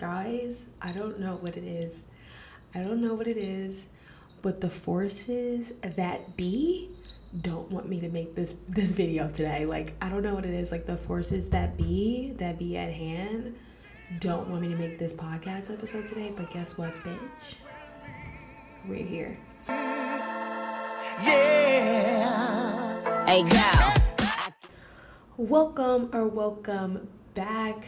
Guys, I don't know what it is. I don't know what it is, but the forces that be don't want me to make this video today. Like, I don't know what it is. Like, the forces that be at hand don't want me to make this podcast episode today, but guess what, bitch? We're here. Yeah. Hey, girl. Welcome back,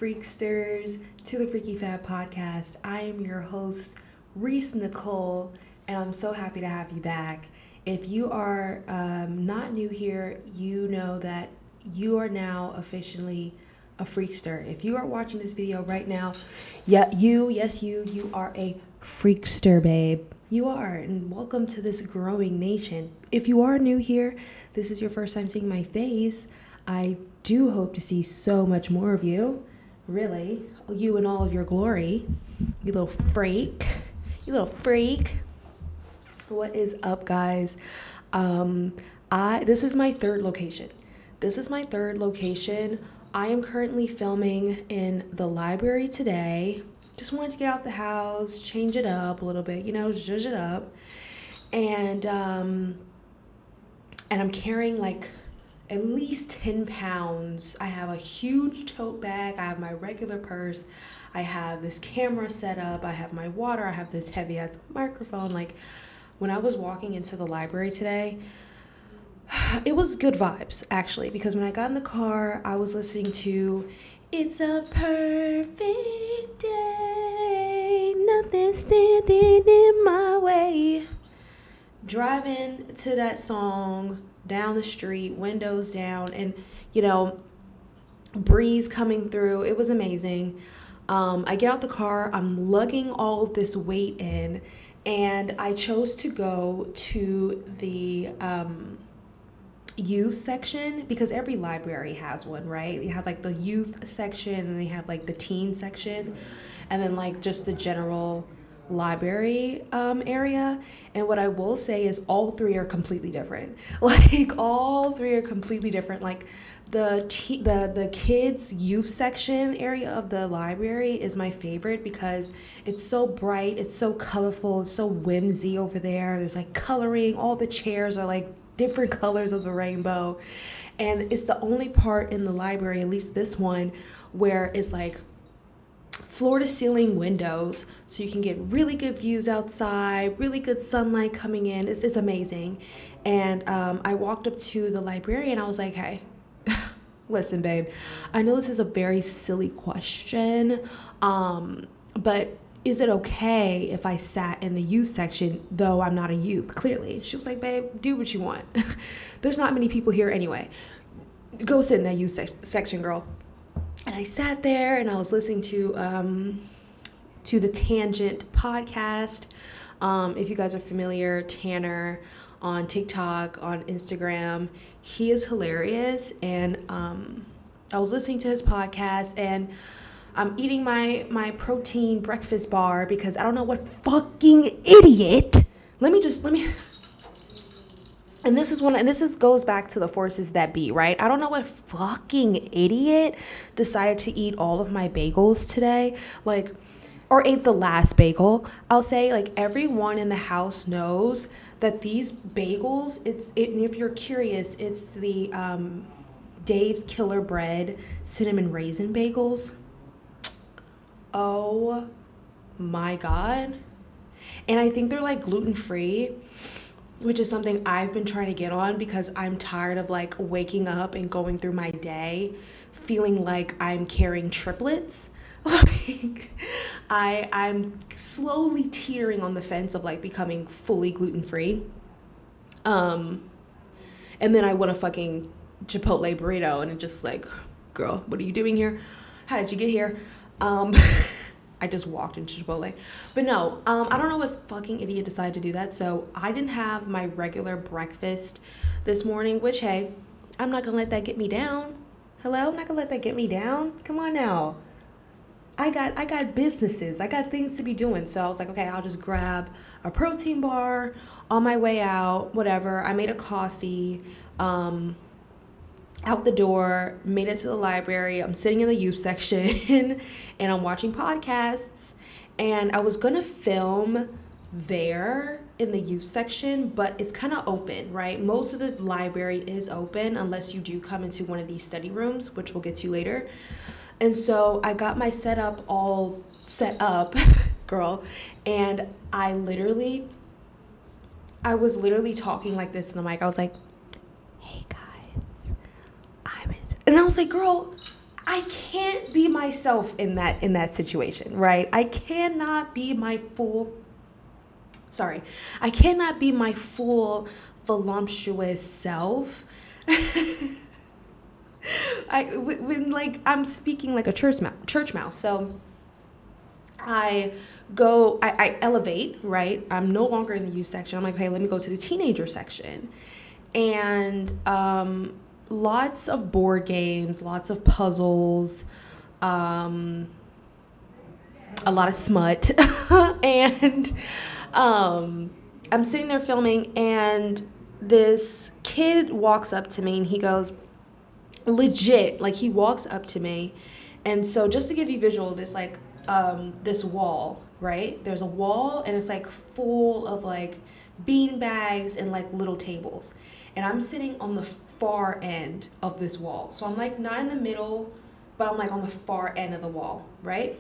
freaksters, to the Freaky Fab podcast. I am your host, Reese Nicole, and I'm so happy to have you back. If you are not new here, you know that you are now officially a freakster. If you are watching this video right now, you are a freakster, babe. You are, and welcome to this growing nation. If you are new here, this is your first time seeing my face, I do hope to see so much more of you. Really, you in all of your glory. You little freak. You little freak. What is up, guys? This is my third location. I am currently filming in the library today. Just wanted to get out the house, change it up a little bit, zhuzh it up. And I'm carrying like at least 10 pounds. I have a huge tote bag. I have my regular purse. I have this camera set up. I have my water. I have this heavy ass microphone. Like, when I was walking into the library today, it was good vibes, actually, because when I got in the car, I was listening to "It's a Perfect Day, Nothing Standing in My Way." Driving to that song down the street, windows down, and breeze coming through. It was amazing. I get out the car, I'm lugging all of this weight in, and I chose to go to the youth section because every library has one, right? You have like the youth section, and they have like the teen section, and then like just the general library area. And what I will say is all three are completely different. Like, all three are completely different. Like, the kids youth section area of the library is my favorite because it's so bright, it's so colorful, it's so whimsy over there. There's like coloring, all the chairs are like different colors of the rainbow, and it's the only part in the library, at least this one, where it's like floor to ceiling windows, so you can get really good views outside, really good sunlight coming in. It's amazing. And I walked up to the librarian. I was like, hey, listen, babe, I know this is a very silly question, but is it okay if I sat in the youth section, though I'm not a youth, clearly? She was like, babe, do what you want. There's not many people here anyway. Go sit in that youth section, girl. And I sat there and I was listening to the Tangent podcast. If you guys are familiar, Tanner on TikTok, on Instagram, he is hilarious. And I was listening to his podcast, and I'm eating my protein breakfast bar because I don't know what fucking idiot. Let me. And this goes back to the forces that be, right? I don't know what fucking idiot decided to eat all of my bagels today, like, or ate the last bagel. I'll say, like, everyone in the house knows that these bagels, and if you're curious, it's the Dave's Killer Bread cinnamon raisin bagels. Oh my God. And I think they're like gluten-free, which is something I've been trying to get on because I'm tired of like waking up and going through my day feeling like I'm carrying triplets. Like, I'm slowly teetering on the fence of like becoming fully gluten-free. And then I want a fucking Chipotle burrito, and it's just like, girl, what are you doing here? How did you get here? I just walked into Chipotle. But no, I don't know what fucking idiot decided to do that. So I didn't have my regular breakfast this morning, which, hey, I'm not gonna let that get me down. Hello? I'm not gonna let that get me down. Come on now. I got businesses. I got things to be doing. So I was like, okay, I'll just grab a protein bar on my way out, whatever. I made a coffee. out the door, made it to the library. I'm sitting in the youth section and I'm watching podcasts. And I was gonna film there in the youth section, but it's kind of open, right? Most of the library is open unless you do come into one of these study rooms, which we'll get to later. And so I got my setup all set up, girl, and I was literally talking like this in the mic. I was like, "Hey guys, and I was like, girl, I can't be myself in that situation, right? I cannot be my full voluptuous self. When like I'm speaking like a church mouse. So I elevate, right? I'm no longer in the youth section. I'm like, hey, let me go to the teenager section. And lots of board games, lots of puzzles, a lot of smut. And I'm sitting there filming, and this kid walks up to me and he goes, legit, like he walks up to me. And so just to give you visual, this wall, right? There's a wall and it's like full of like bean bags and like little tables. And I'm sitting on the far end of this wall. So I'm like not in the middle, but I'm like on the far end of the wall, right?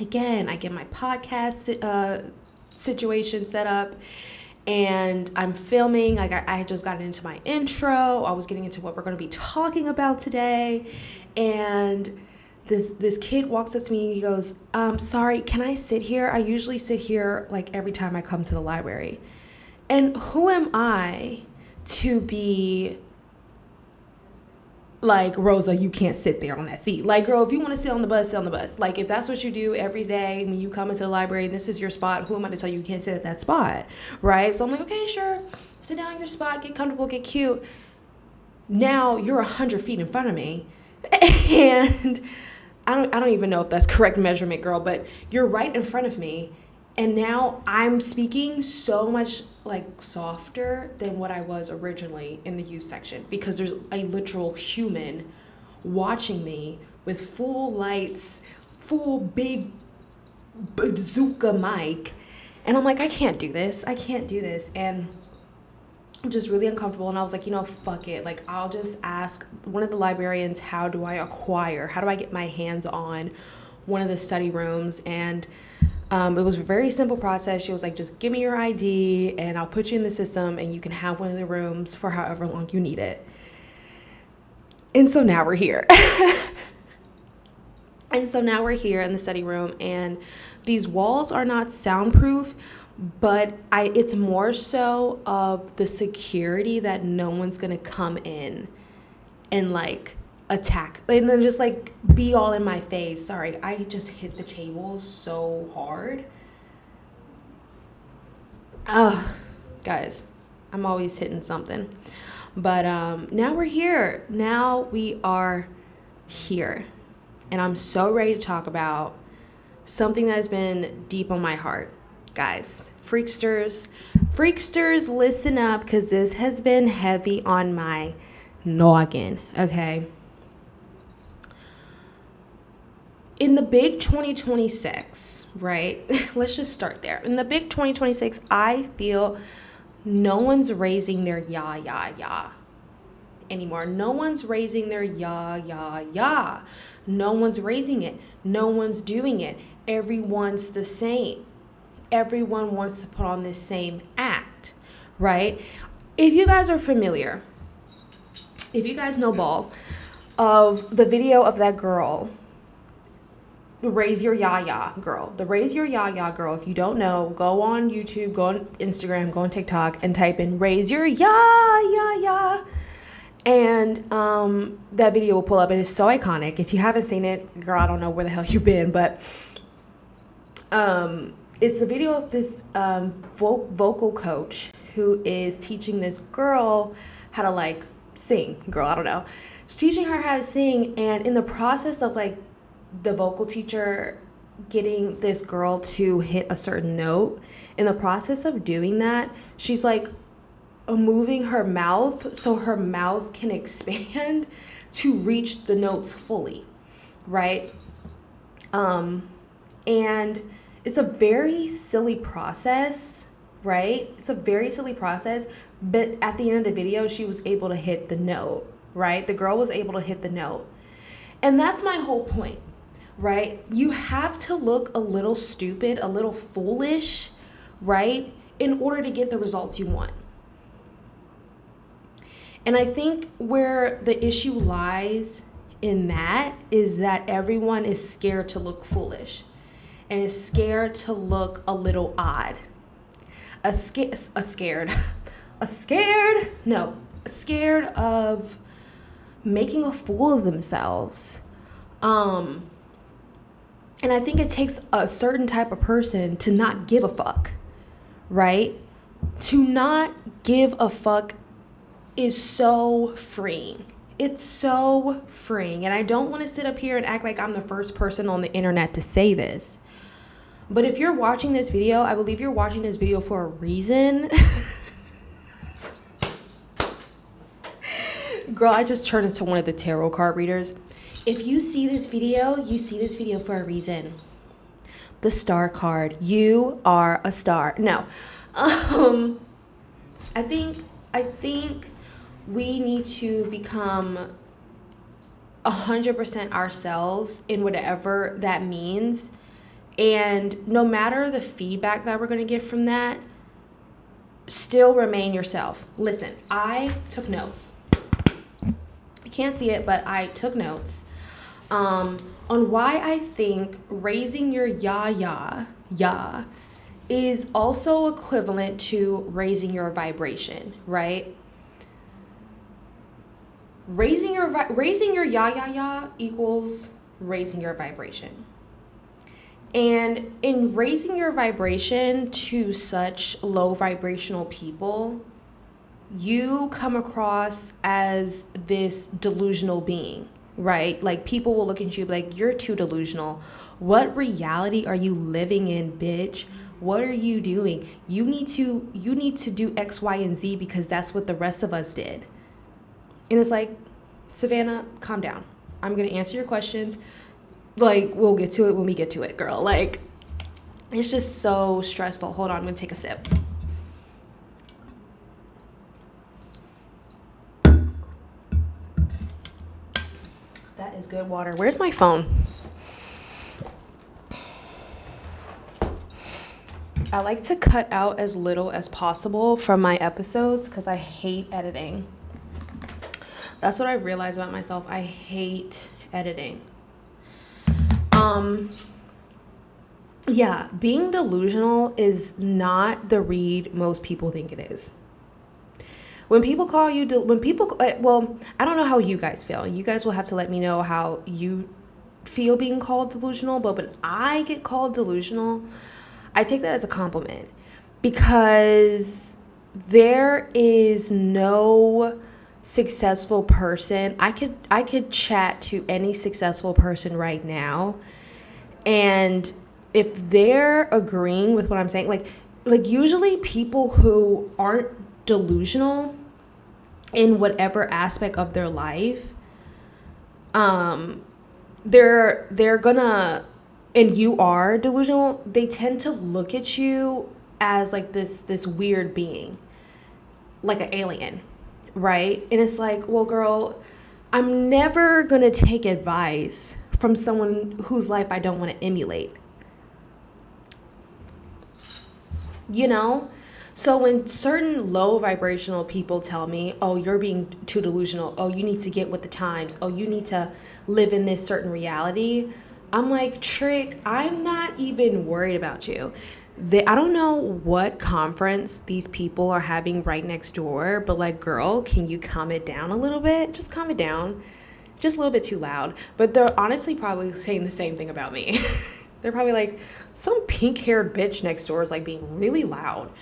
Again, I get my podcast situation set up and I'm filming. Like I had just gotten into my intro. I was getting into what we're going to be talking about today. And this kid walks up to me and he goes, sorry, can I sit here? I usually sit here like every time I come to the library. And who am I to be like, Rosa, you can't sit there on that seat. Like, girl, if you want to sit on the bus, sit on the bus. Like, if that's what you do every day when you come into the library, this is your spot, who am I to tell you you can't sit at that spot, right? So I'm like, okay, sure. Sit down in your spot, get comfortable, get cute. Now you're 100 feet in front of me. And I don't even know if that's correct measurement, girl, but you're right in front of me. And now I'm speaking so much like softer than what I was originally in the youth section, because there's a literal human watching me with full lights, full big bazooka mic. And I'm like, I can't do this. And I'm just really uncomfortable. And I was like, fuck it. Like, I'll just ask one of the librarians, how do I get my hands on one of the study rooms? And it was a very simple process. She was like, just give me your ID and I'll put you in the system and you can have one of the rooms for however long you need it. And so now we're here. And so now we're here in the study room, and these walls are not soundproof, but it's more so of the security that no one's gonna come in and like attack and then just like be all in my face. Sorry, I just hit the table so hard. Guys, I'm always hitting something. But now we're here. Now we are here. And I'm so ready to talk about something that has been deep on my heart. Guys, freaksters, listen up, because this has been heavy on my noggin, okay? In the big 2026, right? Let's just start there. In the big 2026, I feel no one's raising their ya anymore. No one's raising their ya. No one's raising it. No one's doing it. Everyone's the same. Everyone wants to put on this same act, right? If you guys are familiar, if you guys know Ball, of the video of that girl, raise your ya girl. The raise your ya girl. If you don't know, go on YouTube, go on Instagram, go on TikTok, and type in raise your ya. And that video will pull up. It is so iconic. If you haven't seen it, girl, I don't know where the hell you've been, but it's a video of this vocal coach who is teaching this girl how to like sing. Girl, I don't know. She's teaching her how to sing, and in the process of like the vocal teacher getting this girl to hit a certain note, in the process of doing that, she's like moving her mouth so her mouth can expand to reach the notes fully, right? And it's a very silly process, right? It's a very silly process, but at the end of the video, she was able to hit the note, right? The girl was able to hit the note. And that's my whole point, right? You have to look a little stupid, a little foolish, right? In order to get the results you want. And I think where the issue lies in that is that everyone is scared to look foolish and is scared to look a little odd. Scared of making a fool of themselves. And I think it takes a certain type of person to not give a fuck, right? To not give a fuck is so freeing. It's so freeing. And I don't want to sit up here and act like I'm the first person on the internet to say this. But if you're watching this video, I believe you're watching this video for a reason. Girl, I just turned into one of the tarot card readers. If you see this video, you see this video for a reason. The star card. You are a star. No. I think we need to become 100% ourselves in whatever that means. And no matter the feedback that we're going to get from that, still remain yourself. Listen, I took notes. You can't see it, but I took notes on why I think raising your ya is also equivalent to raising your vibration, right? Raising your ya equals raising your vibration. And in raising your vibration to such low vibrational people, you come across as this delusional being, right? Like people will look at you like, you're too delusional. What reality are you living in, bitch? What are you doing? You need to do X, Y, and Z because that's what the rest of us did. And it's like, Savannah, calm down. I'm going to answer your questions. Like, we'll get to it when we get to it, girl. Like, it's just so stressful. Hold on, I'm going to take a sip. That is good water. Where's my phone? I like to cut out as little as possible from my episodes because I hate editing. That's what I realized about myself. I hate editing. Yeah, being delusional is not the read most people think it is. When people call you, well, I don't know how you guys feel. You guys will have to let me know how you feel being called delusional. But when I get called delusional, I take that as a compliment because there is no successful person. I could chat to any successful person right now, and if they're agreeing with what I'm saying, like usually people who aren't delusional in whatever aspect of their life, they're gonna, and you are delusional, they tend to look at you as like this weird being, like an alien, right? And it's like, well, girl, I'm never gonna take advice from someone whose life I don't want to emulate. You know? So when certain low vibrational people tell me, oh, you're being too delusional, oh, you need to get with the times, oh, you need to live in this certain reality, I'm like, Trick, I'm not even worried about you. I don't know what conference these people are having right next door, but like, girl, can you calm it down a little bit? Just calm it down. Just a little bit too loud. But they're honestly probably saying the same thing about me. They're probably like, some pink-haired bitch next door is like being really loud.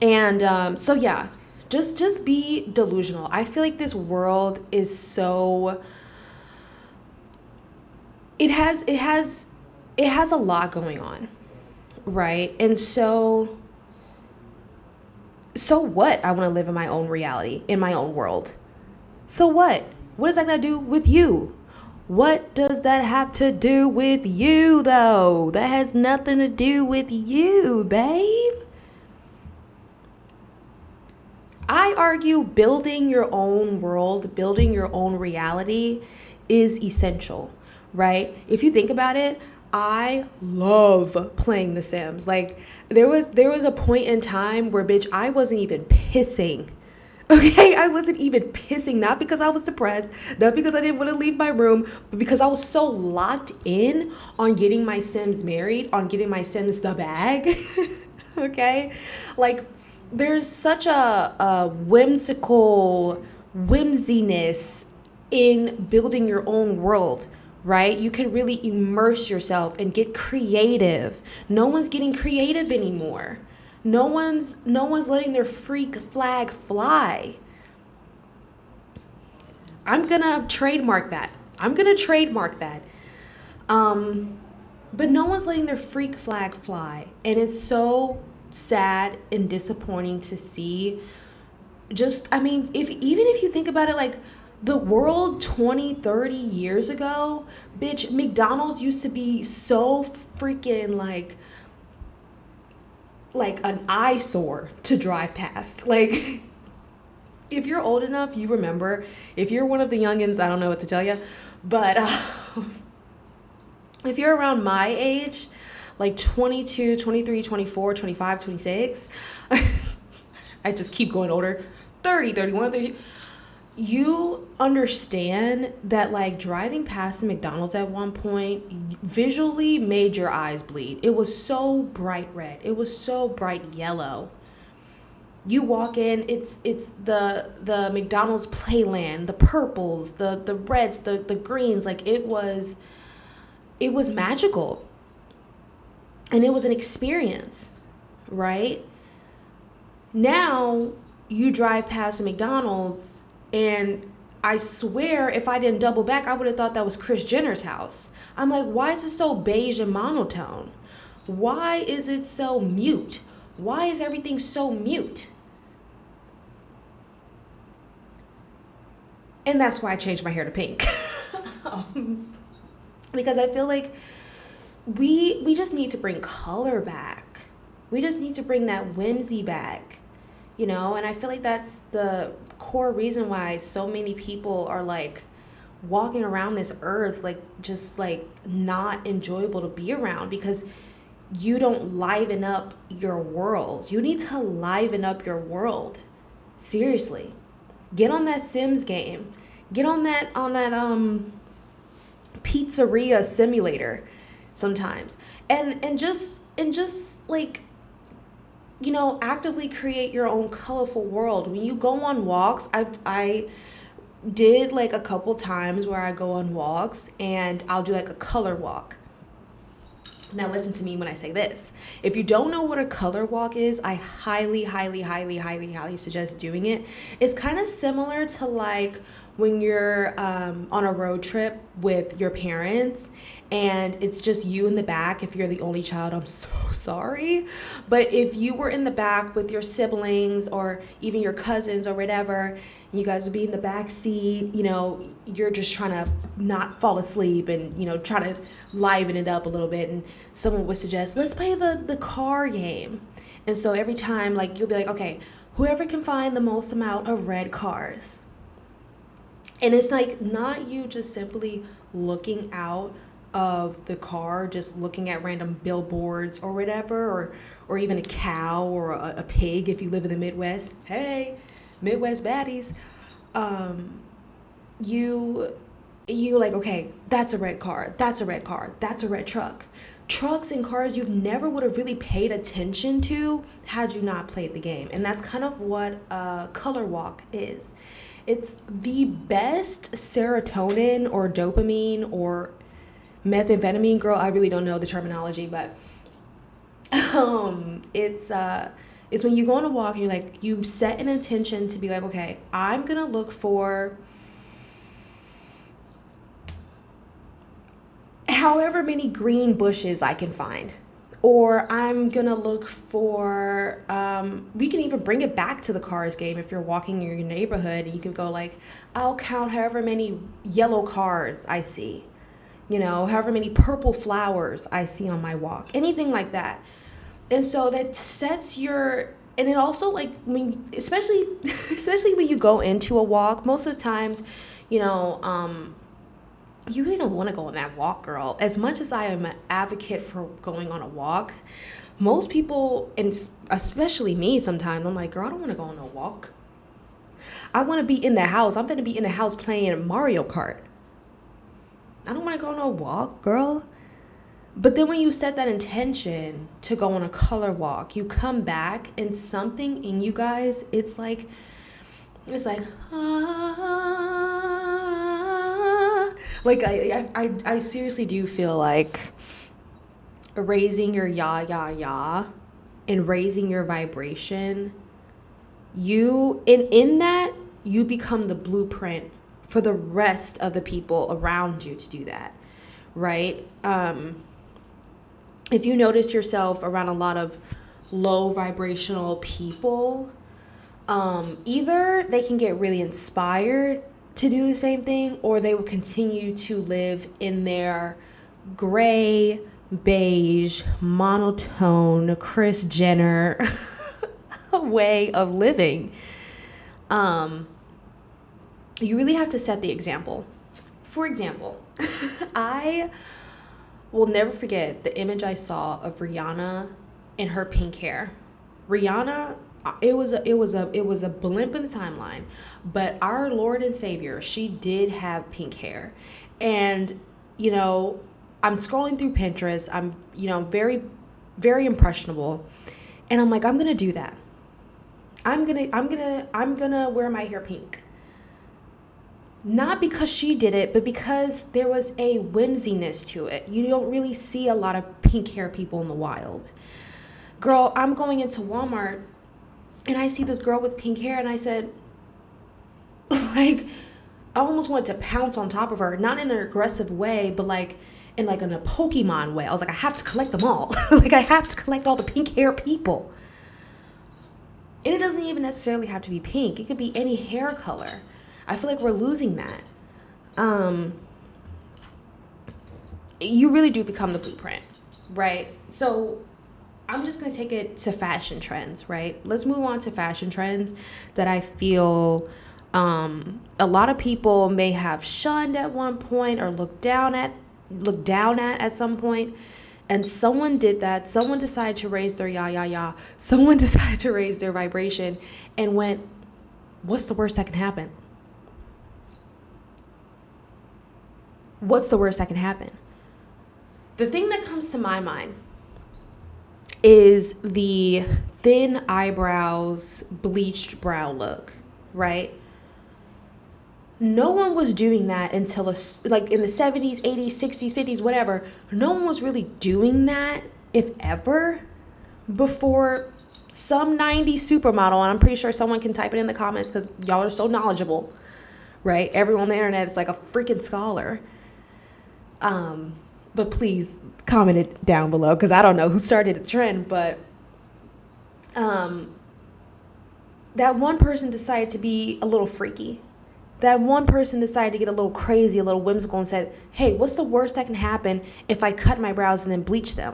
And so yeah, just be delusional. I feel like this world is so, it has a lot going on, right? And so So what? I want to live in my own reality, in my own world. So what? What is that going to do with you? What does that have to do with you, though? That has nothing to do with you, babe. I argue building your own world, building your own reality is essential, right? If you think about it, I love playing The Sims. Like there was a point in time where bitch I wasn't even pissing. Okay, I wasn't even pissing, not because I was depressed, not because I didn't want to leave my room, but because I was so locked in on getting my Sims married, on getting my Sims the bag. Okay, like there's such a whimsical whimsiness in building your own world, right? You can really immerse yourself and get creative. No one's getting creative anymore. No one's letting their freak flag fly. I'm gonna trademark that. I'm gonna trademark that. Um, but no one's letting their freak flag fly, and it's so sad and disappointing to see. Just, I mean, if even if you think about it, like the world 20, 30 years ago, bitch, McDonald's used to be so freaking like an eyesore to drive past. Like if you're old enough, you remember. If you're one of the youngins, I don't know what to tell you, but if you're around my age, like 22, 23, 24, 25, 26, I just keep going older, 30, 31, 30. You understand that like driving past the McDonald's at one point visually made your eyes bleed. It was so bright red. It was so bright yellow. You walk in, it's the McDonald's playland, the purples, the reds, the greens. Like it was magical, and it was an experience, right? Now you drive past McDonald's, and I swear if I didn't double back, I would have thought that was Kris Jenner's house. I'm like, why is it so beige and monotone? Why is it so mute? Why is everything so mute? And that's why I changed my hair to pink. um, because I feel like we just need to bring color back. We just need to bring that whimsy back, and I feel like that's the core reason why so many people are like walking around this earth like just like not enjoyable to be around, because you don't liven up your world. You need to liven up your world. Seriously. Get on that Sims game. Get on that pizzeria simulator sometimes. And just like actively create your own colorful world. When you go on walks, I did like a couple times where I go on walks and I'll do like a color walk. Now listen to me when I say this. If you don't know what a color walk is, I highly, highly, highly, highly, highly suggest doing it. It's kind of similar to like when you're on a road trip with your parents and it's just you in the back. If you're the only child, I'm so sorry. But if you were in the back with your siblings or even your cousins or whatever, you guys would be in the back seat, you're just trying to not fall asleep and, try to liven it up a little bit. And someone would suggest, let's play the car game. And so every time, like, you'll be like, okay, whoever can find the most amount of red cars. And it's like not you just simply looking out of the car, just looking at random billboards or whatever, or even a cow or a pig if you live in the Midwest. Hey, Midwest baddies. Um, you you like, okay, that's a red car, that's a red car, that's a red truck. Trucks and cars you never would have really paid attention to had you not played the game. And that's kind of what a color walk is. It's the best serotonin or dopamine or methamphetamine, girl, I really don't know the terminology, but it's when you go on a walk and you set an intention to be like, okay, I'm gonna look for however many green bushes I can find. Or I'm gonna look for, we can even bring it back to the cars game. If you're walking in your neighborhood, you can go like, I'll count however many yellow cars I see, you know, however many purple flowers I see on my walk, anything like that. And so that sets your, and it also like when, especially, especially when you go into a walk, most of the times, you know, you really don't want to go on that walk, girl. As much as I am an advocate for going on a walk, most people, and especially me sometimes, I'm like, girl, I don't want to go on a walk. I want to be in the house. I'm going to be in the house playing Mario Kart. I don't want to go on a walk, girl. But then when you set that intention to go on a color walk, you come back and something in you guys, it's like, ah. Like, I seriously do feel like raising your ya and raising your vibration, in that, you become the blueprint for the rest of the people around you to do that, right? If you notice yourself around a lot of low vibrational people, either they can get really inspired to do the same thing, or they will continue to live in their gray, beige, monotone, Kris Jenner way of living. You really have to set the example. For example, I will never forget the image I saw of Rihanna in her pink hair. Rihanna, it was a blimp in the timeline, but our Lord and Savior, she did have pink hair. And you know, I'm scrolling through Pinterest. I'm, you know, very, very impressionable, and I'm like, I'm gonna do that. I'm gonna wear my hair pink. Not because she did it, but because there was a whimsiness to it. You don't really see a lot of pink hair people in the wild. Girl, I'm going into Walmart and I see this girl with pink hair, and I said, like, I almost wanted to pounce on top of her, not in an aggressive way, but like in like in a Pokemon way. I was like, I have to collect them all. Like, I have to collect all the pink hair people. And it doesn't even necessarily have to be pink. It could be any hair color. I feel like we're losing that. You really do become the blueprint, right? So I'm just going to take it to fashion trends, right? Let's move on to fashion trends that I feel a lot of people may have shunned at one point, or looked down at some point. And someone did that. Someone decided to raise their ya. Someone decided to raise their vibration and went, what's the worst that can happen? What's the worst that can happen? The thing that comes to my mind is the thin eyebrows, bleached brow look, right? No one was doing that until like in the 70s, 80s, 60s, 50s, whatever. No one was really doing that, if ever, before some 90s supermodel. And I'm pretty sure someone can type it in the comments because y'all are so knowledgeable, right? Everyone on the internet is like a freaking scholar. But please comment it down below, because I don't know who started the trend, but that one person decided to be a little freaky. That one person decided to get a little crazy, a little whimsical, and said, hey, what's the worst that can happen if I cut my brows and then bleach them?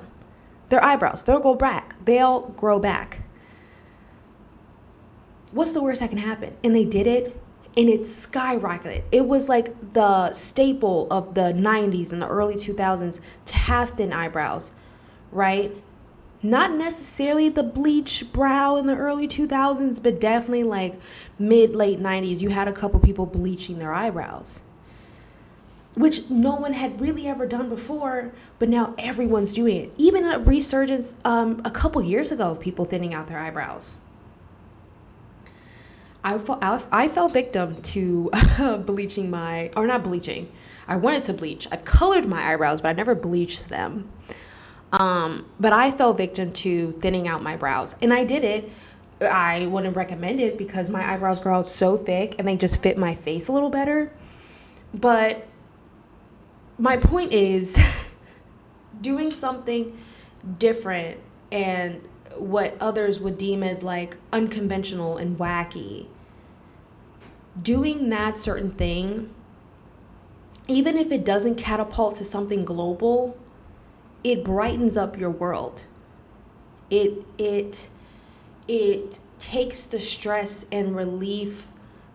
Their eyebrows, they'll grow back. They'll grow back. What's the worst that can happen? And they did it, and it skyrocketed. It was like the staple of the 90s and the early 2000s to have thin eyebrows, right? Not necessarily the bleach brow in the early 2000s, but definitely like late 90s, you had a couple people bleaching their eyebrows, which no one had really ever done before, but now everyone's doing it. Even a resurgence a couple years ago of people thinning out their eyebrows. I fell victim to bleaching not bleaching. I wanted to bleach. I've colored my eyebrows, but I never bleached them. But I fell victim to thinning out my brows, and I did it. I wouldn't recommend it because my eyebrows grow out so thick and they just fit my face a little better. But my point is, doing something different and what others would deem as like unconventional and wacky, doing that certain thing, even if it doesn't catapult to something global, it brightens up your world. It takes the stress and relief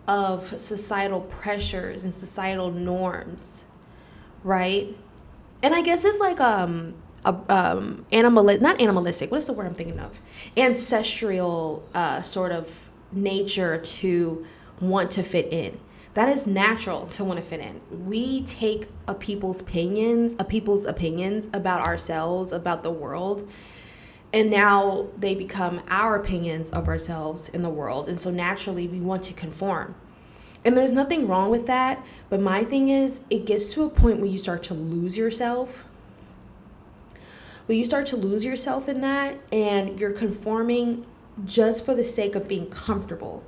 of societal pressures and societal norms, right? And I guess it's like not animalistic. What is the word I'm thinking of? Ancestral sort of nature to want to fit in. That is natural to want to fit in. We take people's opinions about ourselves, about the world, and now they become our opinions of ourselves in the world. And so naturally we want to conform. And there's nothing wrong with that. But my thing is, it gets to a point where you start to lose yourself. When you start to lose yourself in that and you're conforming just for the sake of being comfortable.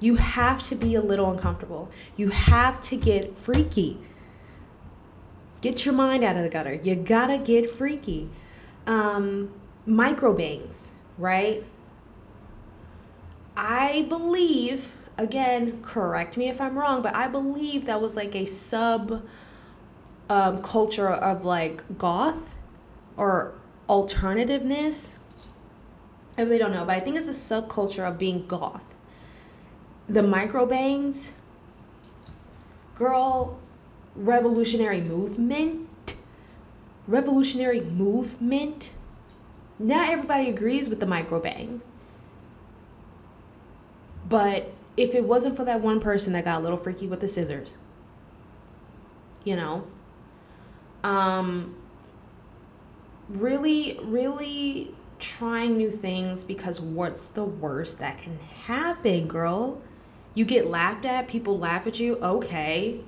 You have to be a little uncomfortable. You have to get freaky. Get your mind out of the gutter. You gotta get freaky. Micro bangs, right? I believe, again, correct me if I'm wrong, but I believe that was like a sub culture of like goth or alternativeness. I really don't know, but I think it's a subculture of being goth. The micro bangs, girl, revolutionary movement. Not everybody agrees with the micro bang. But if it wasn't for that one person that got a little freaky with the scissors, you know, really trying new things, because what's the worst that can happen, girl? You get laughed at, people laugh at you, okay.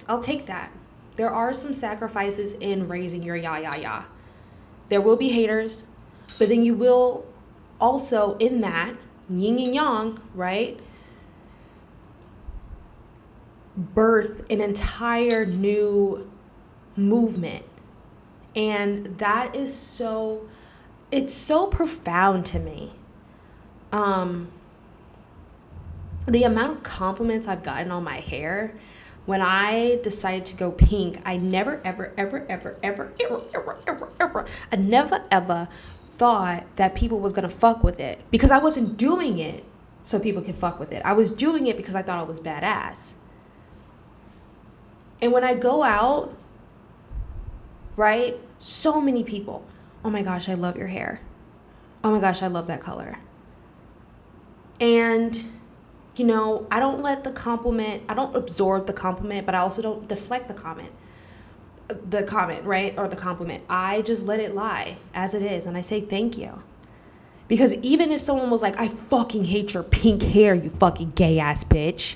I'll take that. There are some sacrifices in raising your ya. There will be haters, but then you will also, in that, yin and yang, right? Birth an entire new movement. And that is it's so profound to me. The amount of compliments I've gotten on my hair. When I decided to go pink, I never, ever, I never, ever thought that people was going to fuck with it. Because I wasn't doing it so people can fuck with it. I was doing it because I thought I was badass. And when I go out, right, so many people, oh my gosh, I love your hair. Oh my gosh, I love that color. And you know, I don't let the compliment, I don't absorb the compliment, but I also don't deflect the comment, right? Or the compliment. I just let it lie as it is. And I say, thank you. Because even if someone was like, I fucking hate your pink hair, you fucking gay ass bitch.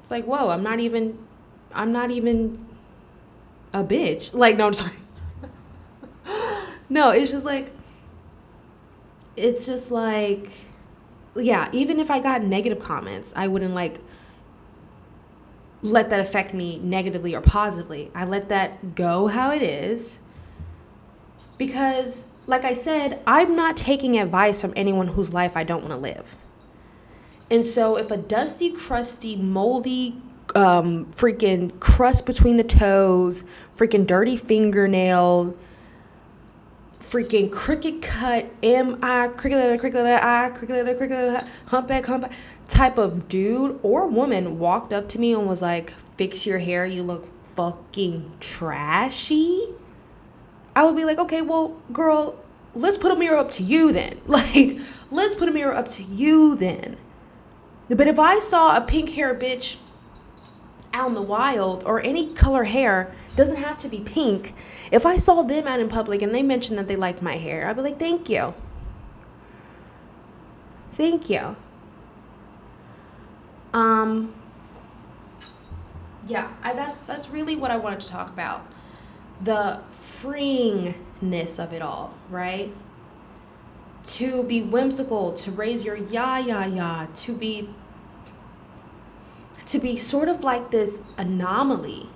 It's like, whoa, I'm not even a bitch. Like, no, I'm sorry. No, it's just like, yeah, even if I got negative comments, I wouldn't like let that affect me negatively or positively. I let that go how it is, because like I said, I'm not taking advice from anyone whose life I don't want to live. And so if a dusty, crusty, moldy, freaking crust between the toes, freaking dirty fingernail, freaking crooked cut, cricket, humpback type of dude or woman walked up to me and was like, fix your hair, you look fucking trashy, I would be like, okay, well, girl, let's put a mirror up to you then. Like, let's put a mirror up to you then. But if I saw a pink hair bitch out in the wild, or any color hair, doesn't have to be pink, if I saw them out in public and they mentioned that they liked my hair, I'd be like, thank you. Yeah, that's really what I wanted to talk about. The freeingness of it all, right? To be whimsical, to raise your ya, to be sort of like this anomaly.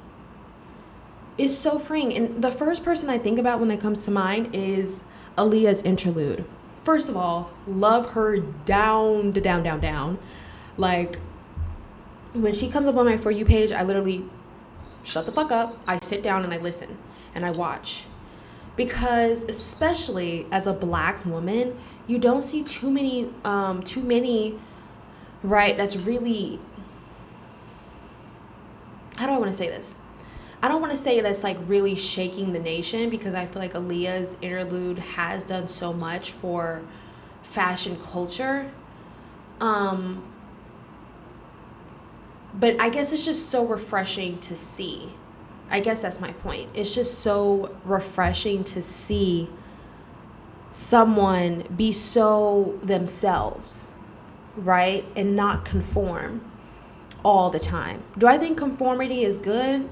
is so freeing. And the first person I think about when it comes to mind is Aaliyah's interlude. First of all, love her down to down, down, down. Like, when she comes up on my For You page, I literally shut the fuck up. I sit down and I listen and I watch. Because especially as a black woman, you don't see too many, right, that's really, how do I want to say this? I don't want to say that's like really shaking the nation, because I feel like Aaliyah's interlude has done so much for fashion culture. But I guess it's just so refreshing to see. I guess that's my point. It's just so refreshing to see someone be so themselves, right? And not conform all the time. Do I think conformity is good?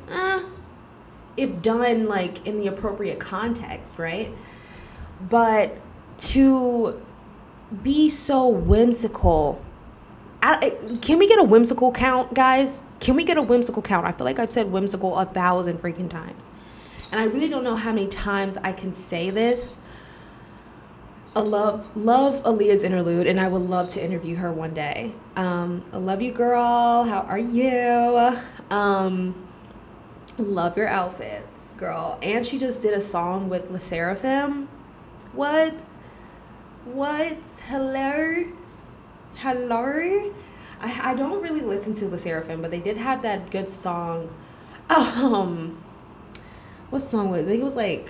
If done like in the appropriate context, right? But to be so whimsical, can we get a whimsical count, guys? Can we get a whimsical count? I feel like I've said whimsical 1,000 freaking times, and I really don't know how many times I can say this. I love Aaliyah's interlude, and I would love to interview her one day. I love you, girl. How are you? Love your outfits, girl. And she just did a song with LE SSERAFIM. What? Hello? I don't really listen to LE SSERAFIM, but they did have that good song. What song was it? I think it was like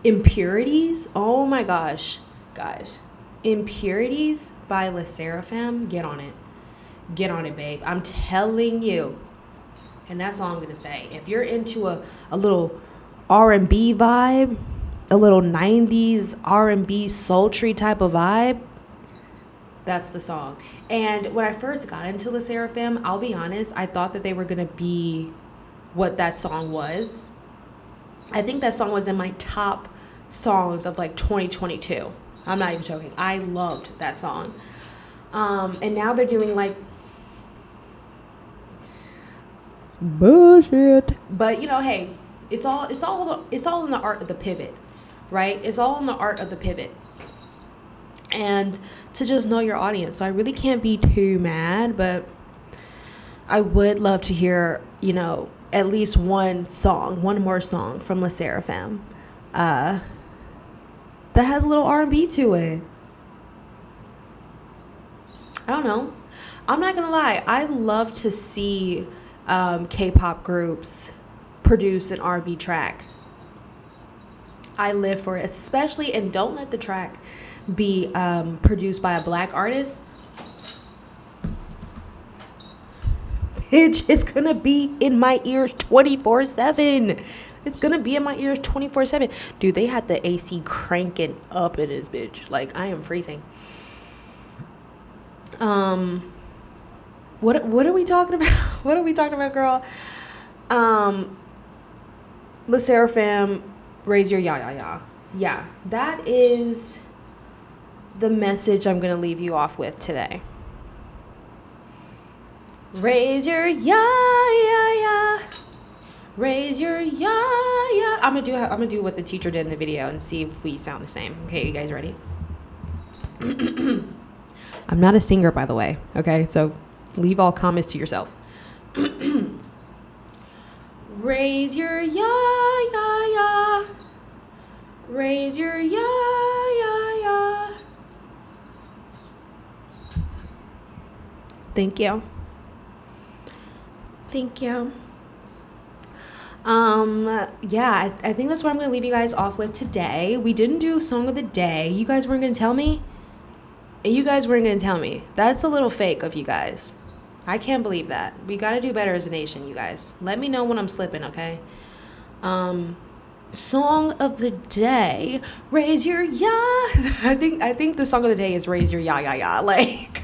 Impurities. Oh my gosh, guys. Impurities by LE SSERAFIM. Get on it, babe. I'm telling you. And that's all I'm gonna say. If you're into a little R&B vibe, a little 90s R&B sultry type of vibe, that's the song. And when I first got into LE SSERAFIM, I'll be honest, I thought that they were gonna be what that song was. I think that song was in my top songs of like 2022. I'm not even joking. I loved that song. And now they're doing like bullshit. But you know, hey, it's all in the art of the pivot, right? It's all in the art of the pivot. And to just know your audience. So I really can't be too mad, but I would love to hear, you know, at least one more song from LE SSERAFIM that has a little R&B to it. I don't know. I'm not gonna lie. I love to see K-pop groups produce an R&B track. I live for it, especially, and don't let the track be produced by a black artist. Bitch, it's gonna be in my ears 24/7. It's gonna be in my ears 24/7. Dude, they had the AC cranking up in this bitch. Like, I am freezing. What are we talking about? What are we talking about, girl? LE SSERAFIM, raise your ya ya ya. Yeah, that is the message I'm gonna leave you off with today. Raise your ya ya ya. Raise your ya ya. I'm gonna do what the teacher did in the video and see if we sound the same. Okay, you guys ready? I'm not a singer, by the way. Okay, so leave all comments to yourself. Raise your ya ya ya. Raise your ya ya ya. Thank you. Yeah, I think that's what I'm gonna leave you guys off with today. We didn't do song of the day. You guys weren't gonna tell me? That's a little fake of you guys. I can't believe that. We gotta do better as a nation, you guys. Let me know when I'm slipping, okay? Song of the day. Raise your ya. I think the song of the day is raise your ya ya ya. Like,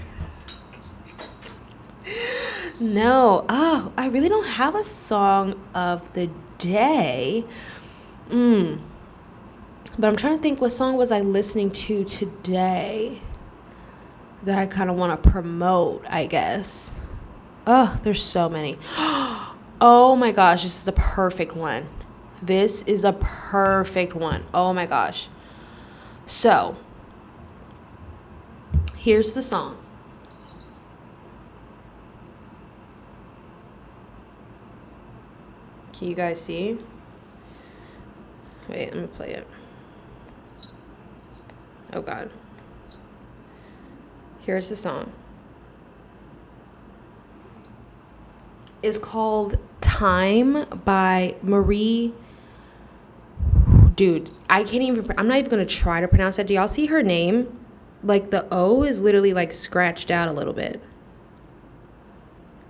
no. Oh, I really don't have a song of the day. But I'm trying to think, what song was I listening to today that I kind of want to promote, I guess. Oh, there's so many. Oh my gosh, this is the perfect one. This is a perfect one. Oh my gosh. So, here's the song. Can you guys see? Wait, let me play it. Oh God. Here's the song. It's called Time by Marie. Dude, I can't even, I'm not even going to try to pronounce that. Do y'all see her name? Like the O is literally like scratched out a little bit.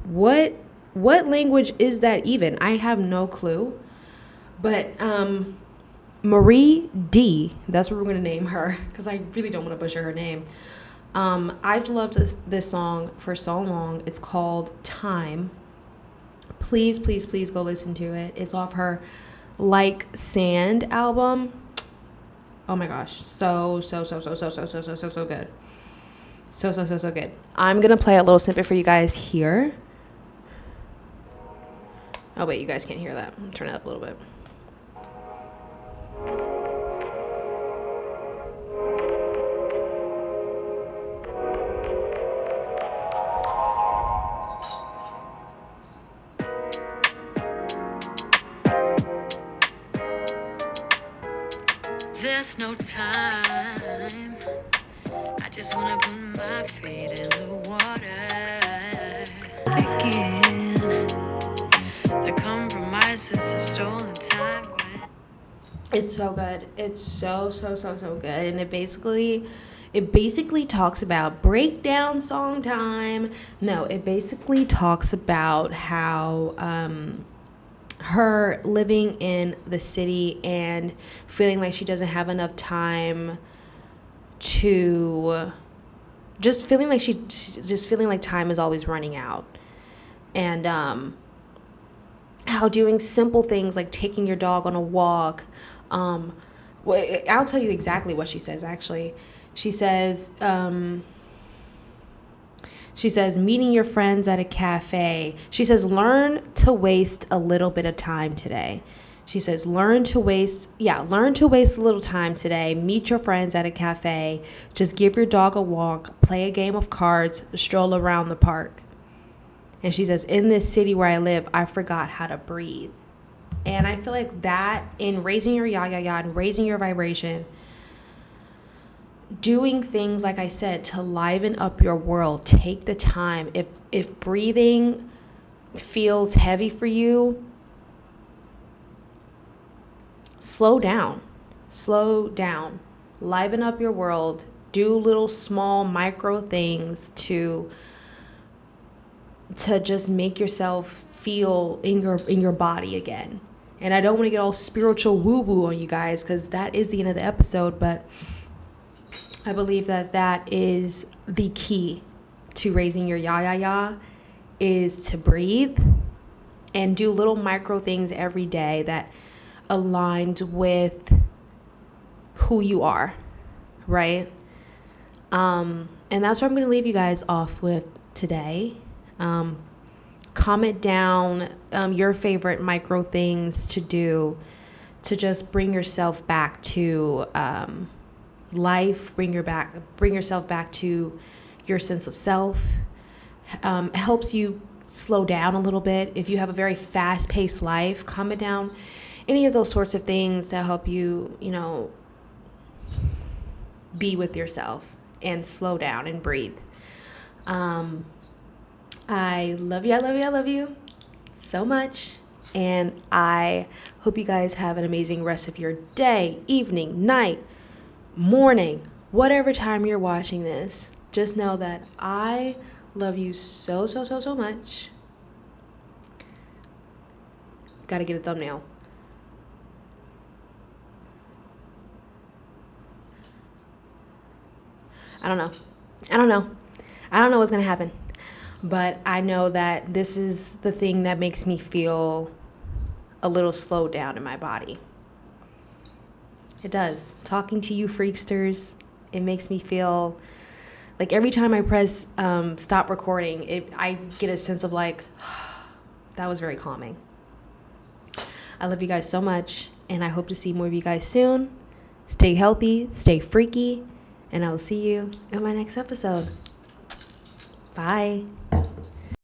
What language is that even? I have no clue. But Marie D, that's what we're going to name her because I really don't want to butcher her name. I've loved this song for so long. It's called Time. Please, please, please go listen to it. It's off her Like Sand album. Oh my gosh. So good. So good. I'm going to play a little snippet for you guys here. Oh, wait, you guys can't hear that. Turn it up a little bit. There's no time. I just wanna put my feet in the water. Begin the compromises of stolen time. It's so good. It's so good. And it basically talks about breakdown song time. No, it basically talks about how her living in the city and feeling like she doesn't have enough time to just feeling like time is always running out. And how doing simple things like taking your dog on a walk. Well, I'll tell you exactly what she says, actually. She says meeting your friends at a cafe. She says, learn to waste a little bit of time today. She says, learn to waste a little time today. Meet your friends at a cafe. Just give your dog a walk, play a game of cards, stroll around the park. And she says, in this city where I live, I forgot how to breathe. And I feel like that, in raising your ya-ya-ya and raising your vibration, doing things, like I said, to liven up your world, take the time. If breathing feels heavy for you, slow down. Liven up your world. Do little small micro things to just make yourself feel in your body again. And I don't want to get all spiritual woo-woo on you guys, because that is the end of the episode, but I believe that is the key to raising your ya-ya-ya, is to breathe and do little micro things every day that aligned with who you are, right? And that's what I'm going to leave you guys off with today. Comment down your favorite micro things to do to just bring yourself back to life, bring yourself back to your sense of self. Helps you slow down a little bit. If you have a very fast-paced life, comment down any of those sorts of things that help you, be with yourself and slow down and breathe. I love you so much. And I hope you guys have an amazing rest of your day, evening, night, morning, whatever time you're watching this. Just know that I love you so much. Gotta get a thumbnail. I don't know what's gonna happen. But I know that this is the thing that makes me feel a little slowed down in my body. It does. Talking to you freaksters, it makes me feel like every time I press stop recording, I get a sense of like, that was very calming. I love you guys so much, and I hope to see more of you guys soon. Stay healthy, stay freaky, and I will see you in my next episode. Bye.